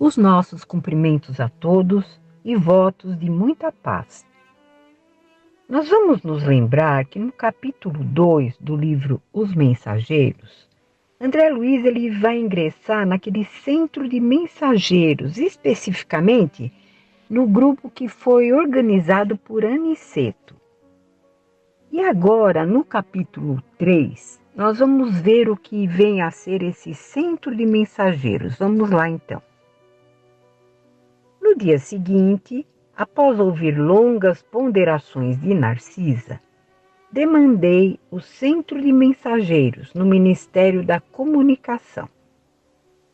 Os nossos cumprimentos a todos e votos de muita paz. Nós vamos nos lembrar que no capítulo 2 do livro Os Mensageiros, André Luiz ele vai ingressar naquele centro de mensageiros, especificamente no grupo que foi organizado por Aniceto. E agora, no capítulo 3, nós vamos ver o que vem a ser esse centro de mensageiros. Vamos lá então. No dia seguinte, após ouvir longas ponderações de Narcisa, demandei o centro de mensageiros no Ministério da Comunicação.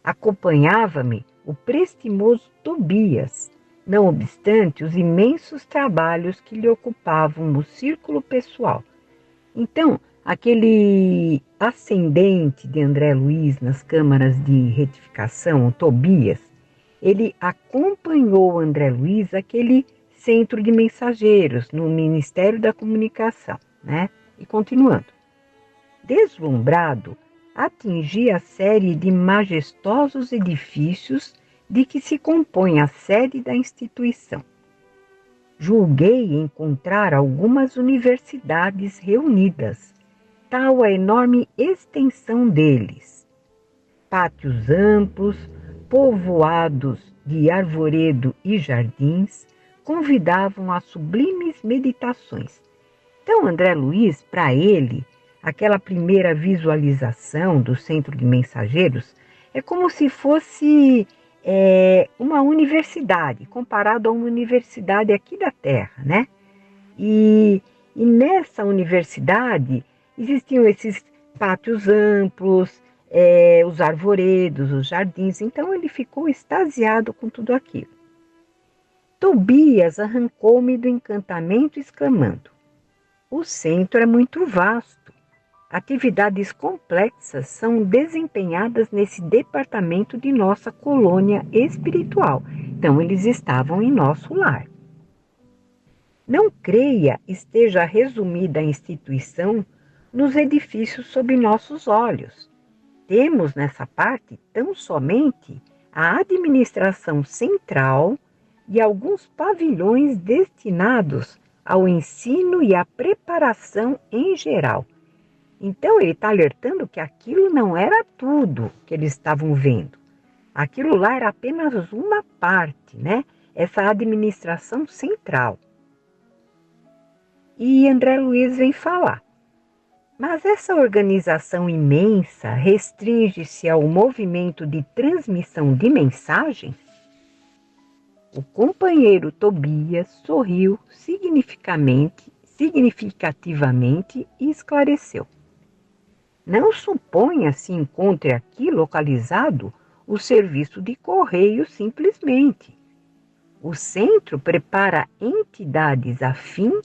Acompanhava-me o prestimoso Tobias, não obstante os imensos trabalhos que lhe ocupavam o círculo pessoal. Então, aquele ascendente de André Luiz nas câmaras de retificação, o Tobias, ele acompanhou André Luiz àquele centro de mensageiros no Ministério da Comunicação, né? E continuando. Deslumbrado, atingi a série de majestosos edifícios de que se compõe a sede da instituição. Julguei encontrar algumas universidades reunidas, tal a enorme extensão deles. Pátios amplos, povoados de arvoredo e jardins, convidavam a sublimes meditações. Então, André Luiz, para ele, aquela primeira visualização do centro de mensageiros é como se fosse uma universidade, comparado a uma universidade aqui da Terra, né? E nessa universidade existiam esses pátios amplos, os arvoredos, os jardins. Então ele ficou extasiado com tudo aquilo. Tobias arrancou-me do encantamento, exclamando: o centro é muito vasto. Atividades complexas são desempenhadas nesse departamento de nossa colônia espiritual. Então, eles estavam em nosso lar. Não creia esteja resumida a instituição nos edifícios sob nossos olhos. Temos nessa parte tão somente a administração central e alguns pavilhões destinados ao ensino e à preparação em geral. Então ele está alertando que aquilo não era tudo que eles estavam vendo. Aquilo lá era apenas uma parte, né? Essa administração central. E André Luiz vem falar. Mas essa organização imensa restringe-se ao movimento de transmissão de mensagens? O companheiro Tobias sorriu significativamente e esclareceu. Não suponha se encontre aqui localizado o serviço de correio simplesmente. O centro prepara entidades a fim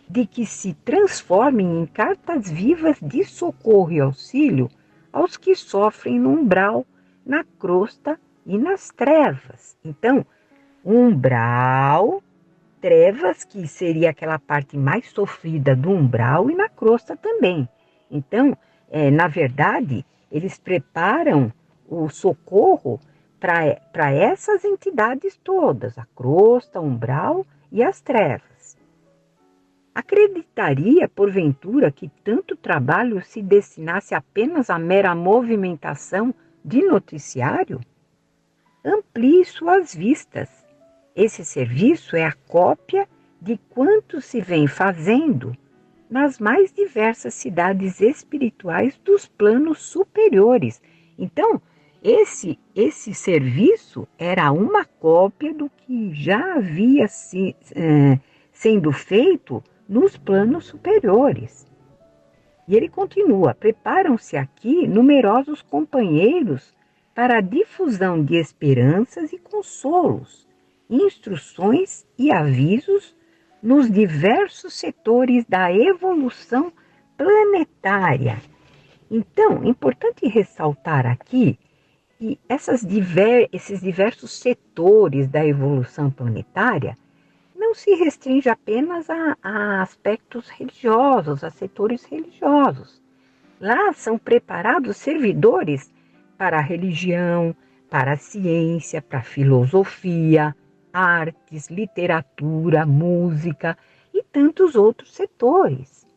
de que se transformem em cartas vivas de socorro e auxílio aos que sofrem no umbral, na crosta e nas trevas. Então, umbral, trevas, que seria aquela parte mais sofrida do umbral, e na crosta também. Então, na verdade, eles preparam o socorro para essas entidades todas, a crosta, o umbral e as trevas. Acreditaria, porventura, que tanto trabalho se destinasse apenas à mera movimentação de noticiário? Amplie suas vistas. Esse serviço é a cópia de quanto se vem fazendo nas mais diversas cidades espirituais dos planos superiores. Então, esse serviço era uma cópia do que já havia sendo feito nos planos superiores. E ele continua: preparam-se aqui numerosos companheiros para a difusão de esperanças e consolos, instruções e avisos nos diversos setores da evolução planetária. Então, é importante ressaltar aqui que esses diversos setores da evolução planetária não se restringe apenas a aspectos religiosos, a setores religiosos. Lá são preparados servidores para a religião, para a ciência, para a filosofia, artes, literatura, música e tantos outros setores.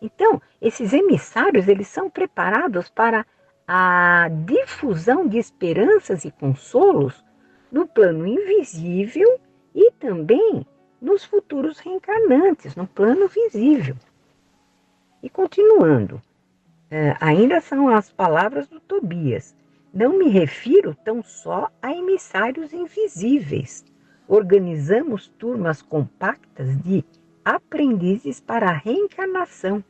Então, esses emissários, eles são preparados para a difusão de esperanças e consolos no plano invisível e também nos futuros reencarnantes, no plano visível. E continuando, ainda são as palavras do Tobias. Não me refiro tão só a emissários invisíveis. Organizamos turmas compactas de aprendizes para a reencarnação.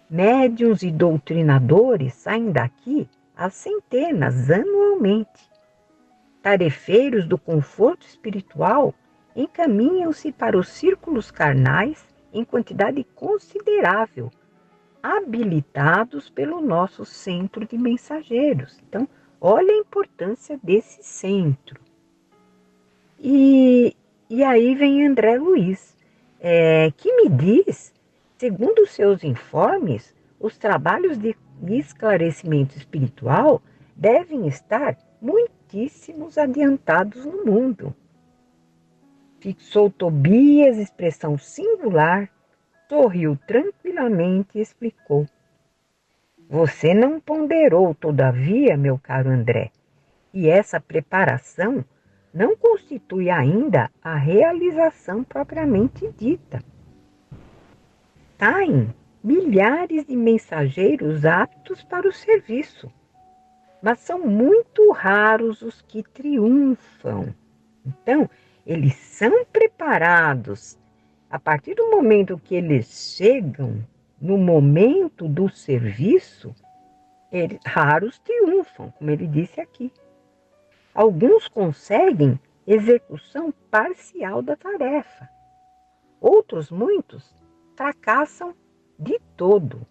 Médiuns e doutrinadores saem daqui às centenas anualmente. Tarefeiros do conforto espiritual encaminham-se para os círculos carnais em quantidade considerável, habilitados pelo nosso centro de mensageiros. Então, olha a importância desse centro. E aí vem André Luiz, que me diz, segundo os seus informes, os trabalhos de esclarecimento espiritual devem estar muitíssimos adiantados no mundo. Fixou Tobias expressão singular, sorriu tranquilamente e explicou. Você não ponderou, todavia, meu caro André, e essa preparação não constitui ainda a realização propriamente dita. Saem milhares de mensageiros aptos para o serviço, mas são muito raros os que triunfam. Então, eles são preparados. A partir do momento que eles chegam no momento do serviço, raros triunfam, como ele disse aqui. Alguns conseguem execução parcial da tarefa. Outros, muitos, fracassam de todo.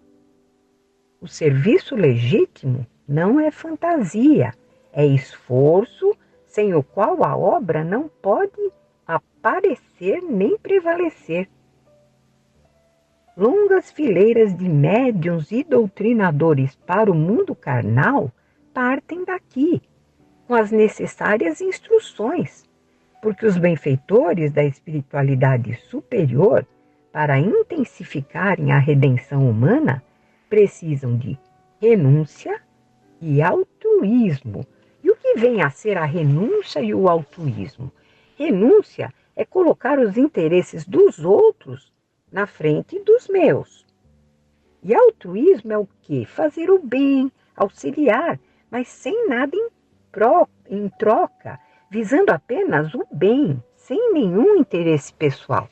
O serviço legítimo não é fantasia, é esforço sem o qual a obra não pode aparecer nem prevalecer. Longas fileiras de médiuns e doutrinadores para o mundo carnal partem daqui, com as necessárias instruções, porque os benfeitores da espiritualidade superior, para intensificarem a redenção humana, precisam de renúncia e altruísmo. E o que vem a ser a renúncia e o altruísmo? Renúncia é colocar os interesses dos outros na frente dos meus. E altruísmo é o quê? Fazer o bem, auxiliar, mas sem nada em troca, visando apenas o bem, sem nenhum interesse pessoal.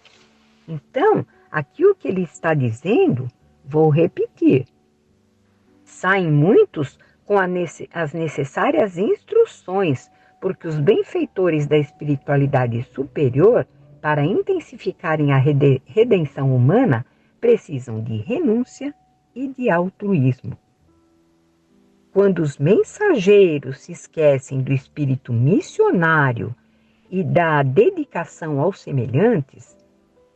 Então, aqui o que ele está dizendo, vou repetir. Saem muitos com as necessárias instruções, porque os benfeitores da espiritualidade superior, para intensificarem a redenção humana, precisam de renúncia e de altruísmo. Quando os mensageiros se esquecem do espírito missionário e da dedicação aos semelhantes,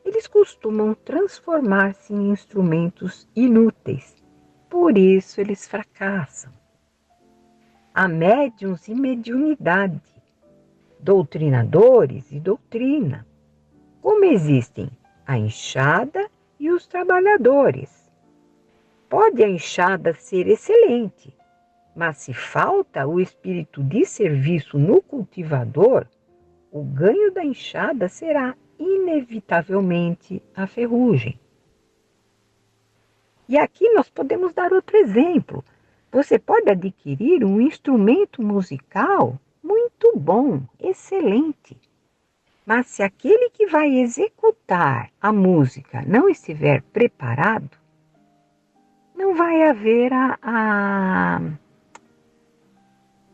eles costumam transformar-se em instrumentos inúteis. Por isso eles fracassam. Há médiuns e mediunidade, doutrinadores e doutrina. Como existem a enxada e os trabalhadores. Pode a enxada ser excelente, mas se falta o espírito de serviço no cultivador, o ganho da enxada será inevitavelmente a ferrugem. E aqui nós podemos dar outro exemplo. Você pode adquirir um instrumento musical muito bom, excelente. Mas se aquele que vai executar a música não estiver preparado, não vai haver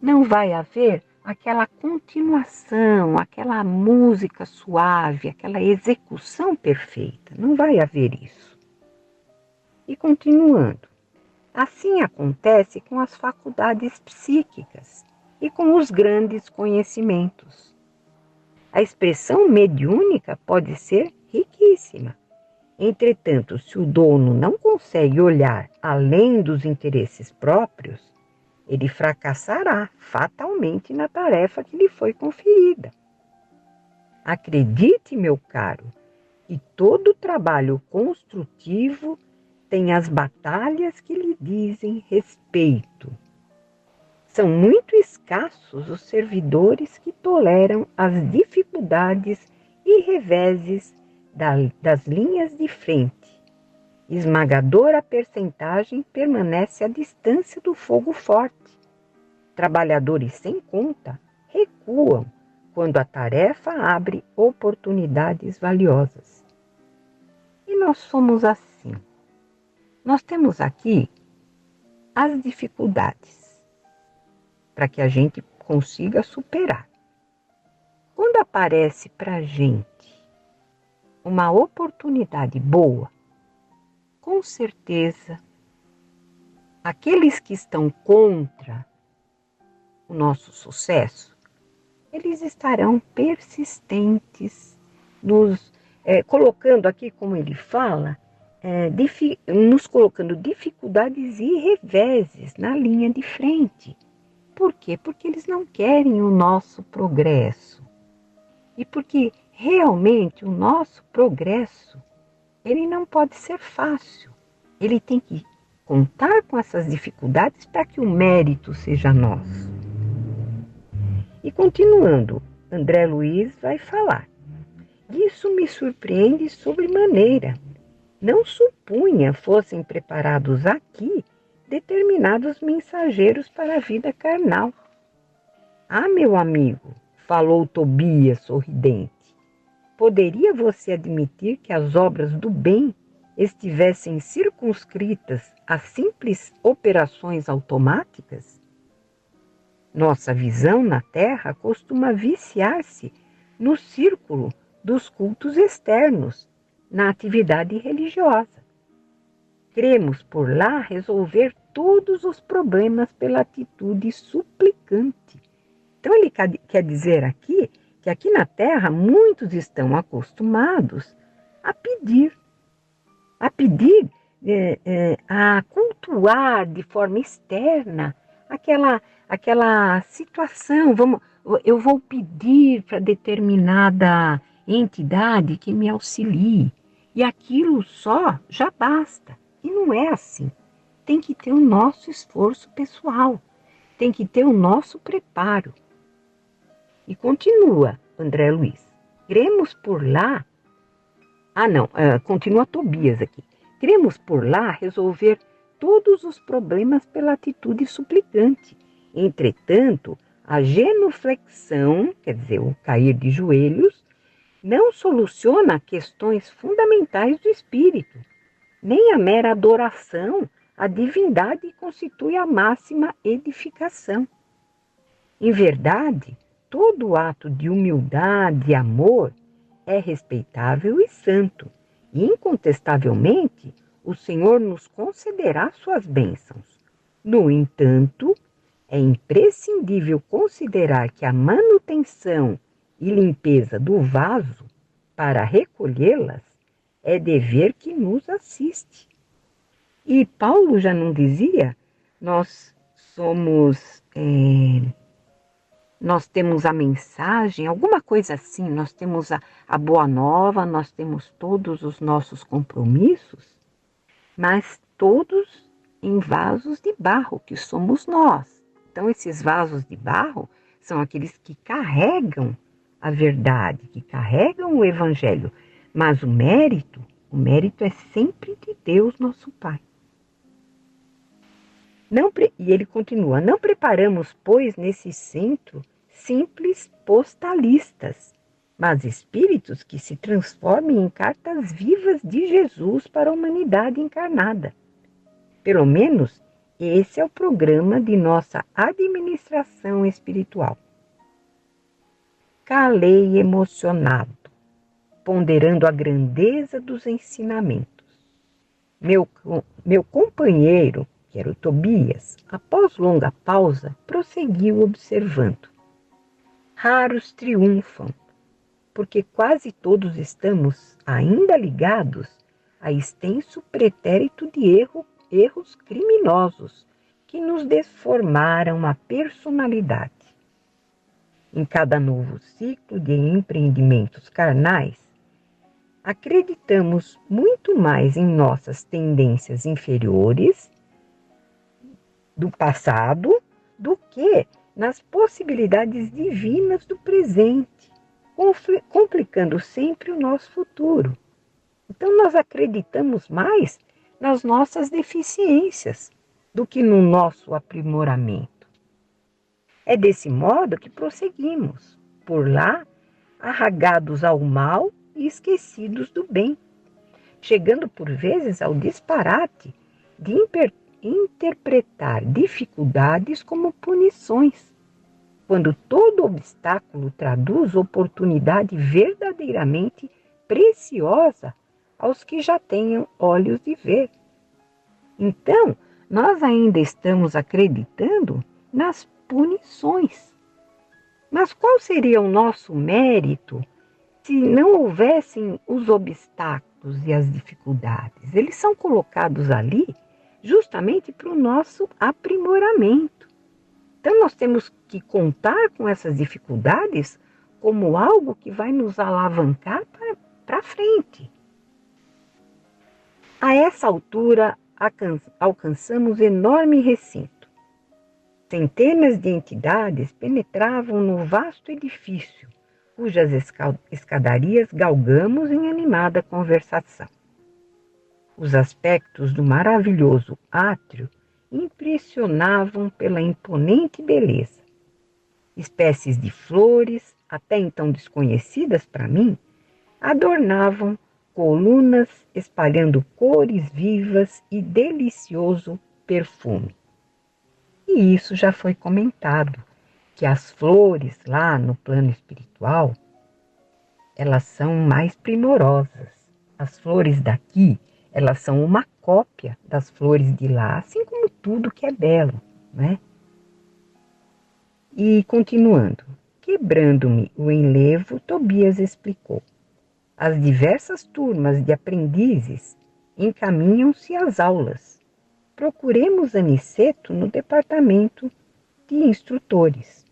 não vai haver aquela continuação, aquela música suave, aquela execução perfeita. Não vai haver isso. E continuando, assim acontece com as faculdades psíquicas e com os grandes conhecimentos. A expressão mediúnica pode ser riquíssima. Entretanto, se o dono não consegue olhar além dos interesses próprios, ele fracassará fatalmente na tarefa que lhe foi conferida. Acredite, meu caro, que todo trabalho construtivo tem as batalhas que lhe dizem respeito. São muito escassos os servidores que toleram as dificuldades e reveses das linhas de frente. Esmagadora percentagem permanece à distância do fogo forte. Trabalhadores sem conta recuam quando a tarefa abre oportunidades valiosas. E nós somos assim. Nós temos aqui as dificuldades para que a gente consiga superar. Quando aparece para a gente uma oportunidade boa, com certeza, aqueles que estão contra o nosso sucesso, eles estarão persistentes, colocando aqui, como ele fala, nos colocando dificuldades e reveses na linha de frente. Por quê? Porque eles não querem o nosso progresso. E porque realmente o nosso progresso, ele não pode ser fácil. Ele tem que contar com essas dificuldades para que o mérito seja nosso. E continuando, André Luiz vai falar. Isso me surpreende sobremaneira. Não supunha fossem preparados aqui determinados mensageiros para a vida carnal. Ah, meu amigo, falou Tobias sorridente, poderia você admitir que as obras do bem estivessem circunscritas a simples operações automáticas? Nossa visão na Terra costuma viciar-se no círculo dos cultos externos, na atividade religiosa. Cremos por lá resolver todos os problemas pela atitude suplicante. Então ele quer dizer aqui que aqui na Terra muitos estão acostumados a pedir, a cultuar de forma externa aquela situação. Eu vou pedir para determinada entidade que me auxilie e aquilo só já basta. E não é assim. Tem que ter o nosso esforço pessoal, tem que ter o nosso preparo. E continua André Luiz. Cremos por lá... continua Tobias aqui. Cremos por lá resolver todos os problemas pela atitude suplicante. Entretanto, a genuflexão, quer dizer, o cair de joelhos, não soluciona questões fundamentais do espírito. Nem a mera adoração à divindade constitui a máxima edificação. Em verdade, todo ato de humildade e amor é respeitável e santo, e incontestavelmente o Senhor nos concederá suas bênçãos. No entanto, é imprescindível considerar que a manutenção e limpeza do vaso para recolhê-las é dever que nos assiste. E Paulo já não dizia, nós temos a mensagem, alguma coisa assim, nós temos a boa nova, nós temos todos os nossos compromissos, mas todos em vasos de barro, que somos nós. Então, esses vasos de barro são aqueles que carregam a verdade, que carregam o evangelho, mas o mérito é sempre de Deus, nosso Pai. E ele continua, não preparamos, pois, nesse centro, simples postalistas, mas espíritos que se transformem em cartas vivas de Jesus para a humanidade encarnada. Pelo menos, esse é o programa de nossa administração espiritual. Calei emocionado, ponderando a grandeza dos ensinamentos. Meu companheiro, que era o Tobias, após longa pausa, prosseguiu observando. Raros triunfam, porque quase todos estamos ainda ligados a extenso pretérito de erros criminosos, que nos desformaram a personalidade. Em cada novo ciclo de empreendimentos carnais, acreditamos muito mais em nossas tendências inferiores do passado do que nas possibilidades divinas do presente, complicando sempre o nosso futuro. Então, nós acreditamos mais nas nossas deficiências do que no nosso aprimoramento. É desse modo que prosseguimos, por lá, arragados ao mal e esquecidos do bem, chegando por vezes ao disparate de interpretar dificuldades como punições, quando todo obstáculo traduz oportunidade verdadeiramente preciosa aos que já tenham olhos de ver. Então, nós ainda estamos acreditando nas punições. Mas qual seria o nosso mérito se não houvessem os obstáculos e as dificuldades? Eles são colocados ali justamente para o nosso aprimoramento. Então, nós temos que contar com essas dificuldades como algo que vai nos alavancar para frente. A essa altura, alcançamos enorme recinto. Centenas de entidades penetravam no vasto edifício, cujas escadarias galgamos em animada conversação. Os aspectos do maravilhoso átrio impressionavam pela imponente beleza. Espécies de flores, até então desconhecidas para mim, adornavam colunas espalhando cores vivas e delicioso perfume. E isso já foi comentado, que as flores lá no plano espiritual, elas são mais primorosas. As flores daqui, elas são uma cópia das flores de lá, assim como tudo que é belo, né? E continuando, quebrando-me o enlevo, Tobias explicou. As diversas turmas de aprendizes encaminham-se às aulas. Procuremos Aniceto no departamento de instrutores.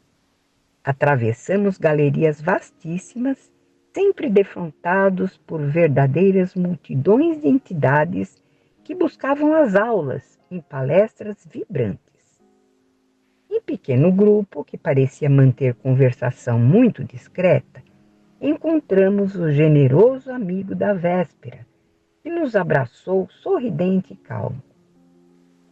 Atravessamos galerias vastíssimas, sempre defrontados por verdadeiras multidões de entidades que buscavam as aulas em palestras vibrantes. Em pequeno grupo, que parecia manter conversação muito discreta, encontramos o generoso amigo da véspera, que nos abraçou sorridente e calmo.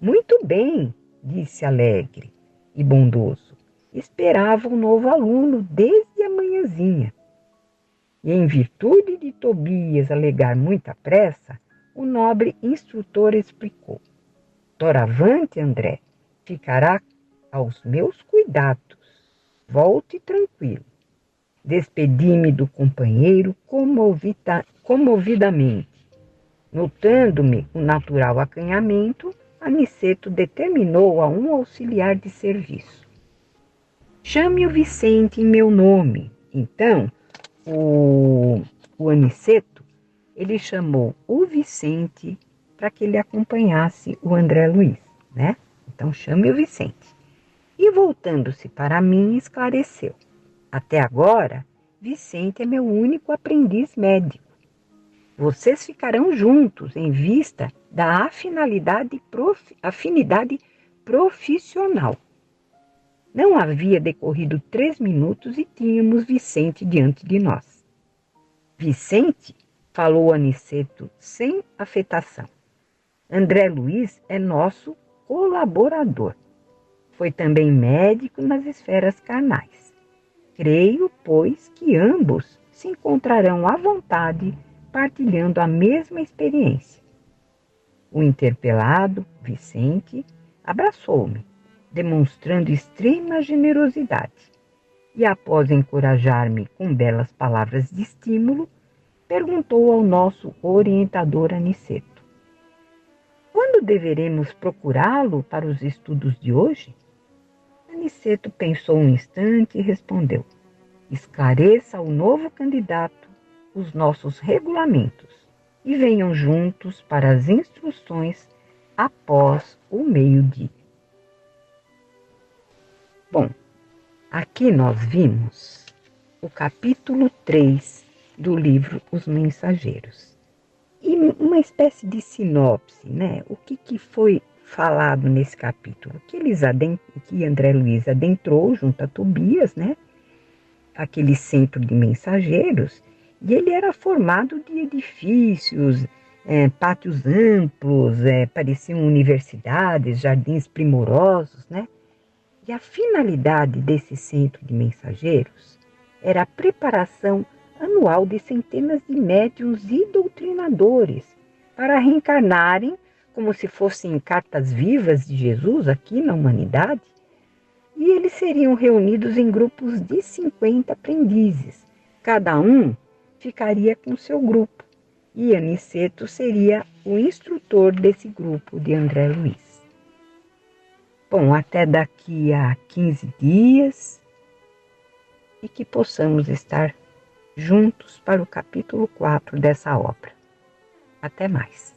Muito bem, disse alegre e bondoso. Esperava um novo aluno desde a manhãzinha. E em virtude de Tobias alegar muita pressa, o nobre instrutor explicou. Doravante, André, ficará aos meus cuidados. Volte tranquilo. Despedi-me do companheiro comovidamente. Notando-me o natural acanhamento, Aniceto determinou a um auxiliar de serviço. Chame o Vicente em meu nome. Então, o Aniceto, ele chamou o Vicente para que ele acompanhasse o André Luiz, né? Então, chame o Vicente. E voltando-se para mim, esclareceu. Até agora, Vicente é meu único aprendiz médico. Vocês ficarão juntos em vista da afinidade profissional. Não havia decorrido 3 minutos e tínhamos Vicente diante de nós. Vicente, falou Aniceto sem afetação. André Luiz é nosso colaborador. Foi também médico nas esferas carnais. Creio, pois, que ambos se encontrarão à vontade partilhando a mesma experiência. O interpelado, Vicente, abraçou-me, demonstrando extrema generosidade, e após encorajar-me com belas palavras de estímulo, perguntou ao nosso orientador Aniceto: quando deveremos procurá-lo para os estudos de hoje? Aniceto pensou um instante e respondeu: esclareça ao novo candidato os nossos regulamentos e venham juntos para as instruções após o meio-dia. Bom, aqui nós vimos o capítulo 3 do livro Os Mensageiros. E uma espécie de sinopse, né? O que foi falado nesse capítulo? Que André Luiz adentrou junto a Tobias, né? Aquele centro de mensageiros, e ele era formado de edifícios, pátios amplos, pareciam universidades, jardins primorosos, né? E a finalidade desse centro de mensageiros era a preparação anual de centenas de médiuns e doutrinadores para reencarnarem como se fossem cartas vivas de Jesus aqui na humanidade, e eles seriam reunidos em grupos de 50 aprendizes. Cada um ficaria com seu grupo, e Aniceto seria o instrutor desse grupo de André Luiz. Bom, até daqui a 15 dias, e que possamos estar juntos para o capítulo 4 dessa obra. Até mais.